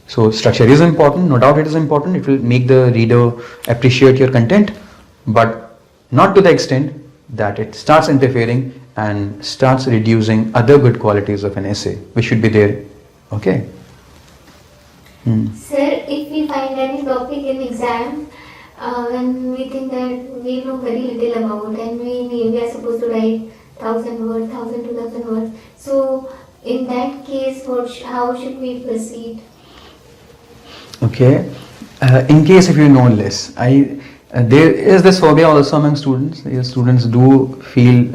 So structure is important, no doubt it is important. It will make the reader appreciate your content, but not to the extent that it starts interfering and starts reducing other good qualities of an essay, which should be there. Okay. Sir, if we find any topic in exam when we think that we know very little about and we are supposed to write 1,000 words, 1,000, 2,000 words. So in that case, how should we proceed? Okay. In case if you know less, there is this phobia also among students. Students do feel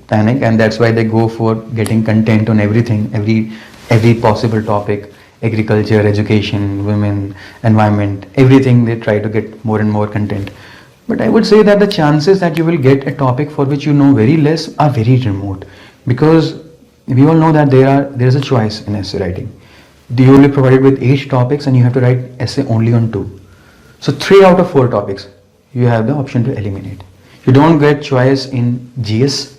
panic, and that's why they go for getting content on everything, every possible topic. Agriculture, education, women, environment, everything they try to get more and more content. But I would say that the chances that you will get a topic for which you know very less are very remote, because we all know that there is a choice in essay writing. You will be provided with 8 topics and you have to write essay only on 2. So 3 out of 4 topics you have the option to eliminate. You don't get choice in GS.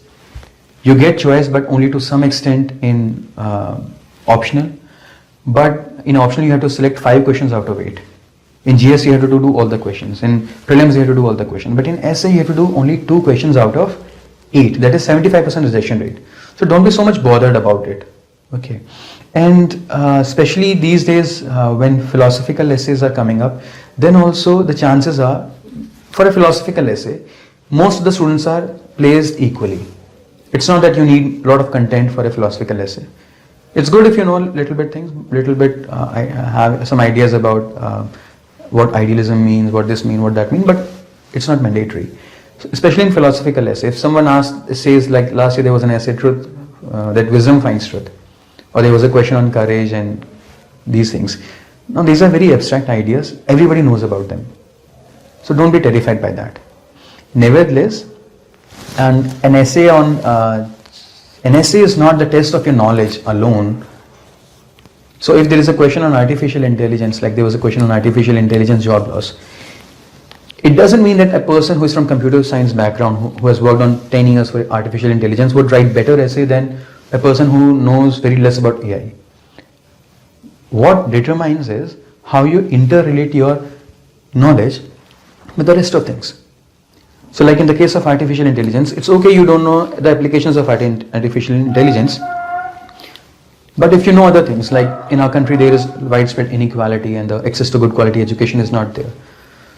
You get choice but only to some extent in optional. But in optional you have to select 5 questions out of 8. In GS you have to do all the questions. In prelims you have to do all the questions. But in essay you have to do only 2 questions out of 8. That is 75% rejection rate. So don't be so much bothered about it. Okay. And especially these days when philosophical essays are coming up, then also the chances are for a philosophical essay, most of the students are placed equally. It's not that you need a lot of content for a philosophical essay. It's good if you know little bit I have some ideas about what idealism means, what this means, what that means, but it's not mandatory. So especially in philosophical essay, if someone says like last year there was an essay, truth, that wisdom finds truth, or there was a question on courage and these things. Now these are very abstract ideas, everybody knows about them. So don't be terrified by that. Nevertheless, and an essay is not the test of your knowledge alone. So if there is a question on artificial intelligence, like there was a question on artificial intelligence job loss, it doesn't mean that a person who is from computer science background, who has worked on 10 years for artificial intelligence, would write better essay than a person who knows very less about AI. What determines is how you interrelate your knowledge with the rest of things. So like in the case of artificial intelligence, it's okay you don't know the applications of artificial intelligence, but if you know other things, like in our country there is widespread inequality and the access to good quality education is not there.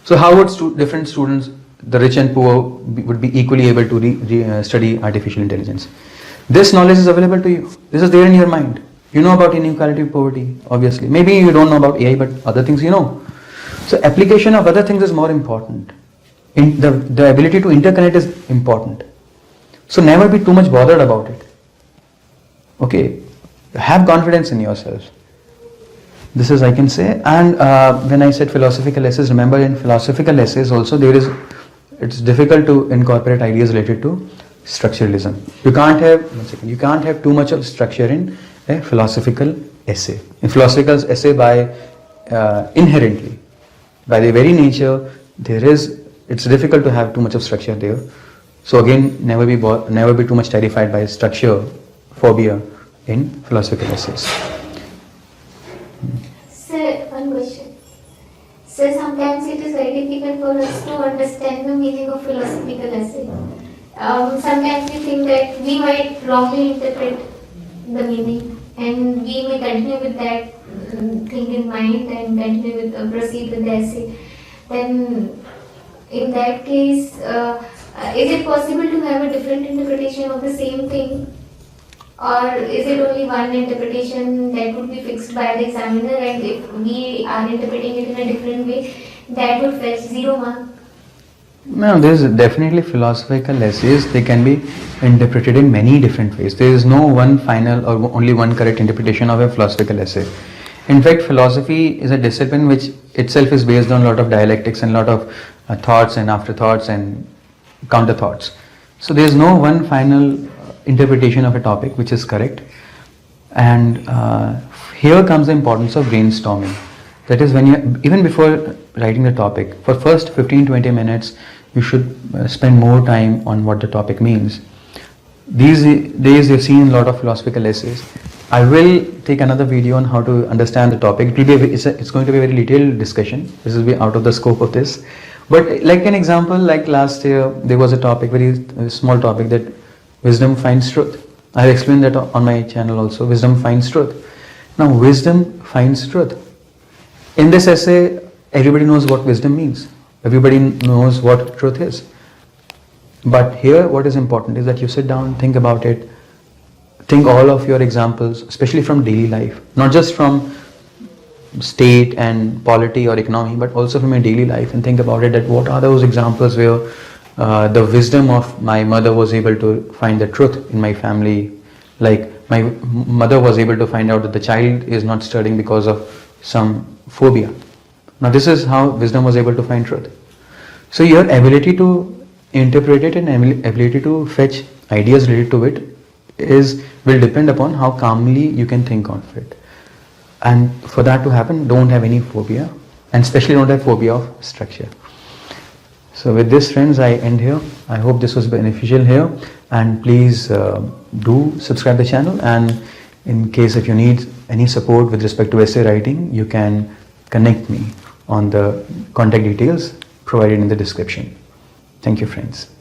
So how would different students, the rich and poor, would be equally able to study artificial intelligence? This knowledge is available to you. This is there in your mind. You know about inequality, poverty, obviously. Maybe you don't know about AI, but other things you know. So application of other things is more important. The ability to interconnect is important. So never be too much bothered about it. Okay, have confidence in yourself. This is I can say. And when I said philosophical essays, remember in philosophical essays also it's difficult to incorporate ideas related to structuralism. You can't have too much of structure in a philosophical essay. In philosophical essay, inherently, by their very nature, it's difficult to have too much of structure there. So again, never be too much terrified by structure phobia in philosophical essays. Sir, one question. Sir, sometimes it is very difficult for us to understand the meaning of philosophical essay. Sometimes we think that we might wrongly interpret the meaning, and we may continue with that thing in mind and continue with proceed with the essay. Then, in that case, is it possible to have a different interpretation of the same thing, or is it only one interpretation that would be fixed by the examiner, and if we are interpreting it in a different way, that would fetch 0 mark? No, there is definitely philosophical essays. They can be interpreted in many different ways. There is no one final or only one correct interpretation of a philosophical essay. In fact, philosophy is a discipline which itself is based on a lot of dialectics and a lot of thoughts and afterthoughts and counter thoughts. So there is no one final interpretation of a topic which is correct. And here comes the importance of brainstorming. That is when even before writing the topic, for first 15-20 minutes, you should spend more time on what the topic means. These days you've seen a lot of philosophical essays. I will take another video on how to understand the topic. It will be it's going to be a very detailed discussion. This will be out of the scope of this. But like an example, like last year, there was a topic, very small topic, that wisdom finds truth. I have explained that on my channel also. Wisdom finds truth. Now, wisdom finds truth. In this essay, everybody knows what wisdom means. Everybody knows what truth is. But here, what is important is that you sit down, think about it, think all of your examples, especially from daily life, not just from state and polity or economy, but also from your daily life, and think about it, that what are those examples where the wisdom of my mother was able to find the truth in my family. Like my mother was able to find out that the child is not studying because of some phobia. Now this is how wisdom was able to find truth. So your ability to interpret it and ability to fetch ideas related to it will depend upon how calmly you can think of it. And for that to happen, don't have any phobia, and especially don't have phobia of structure. So with this, friends, I end here. I hope this was beneficial here, and please do subscribe the channel, and in case if you need any support with respect to essay writing, you can connect me on the contact details provided in the description. Thank you, friends.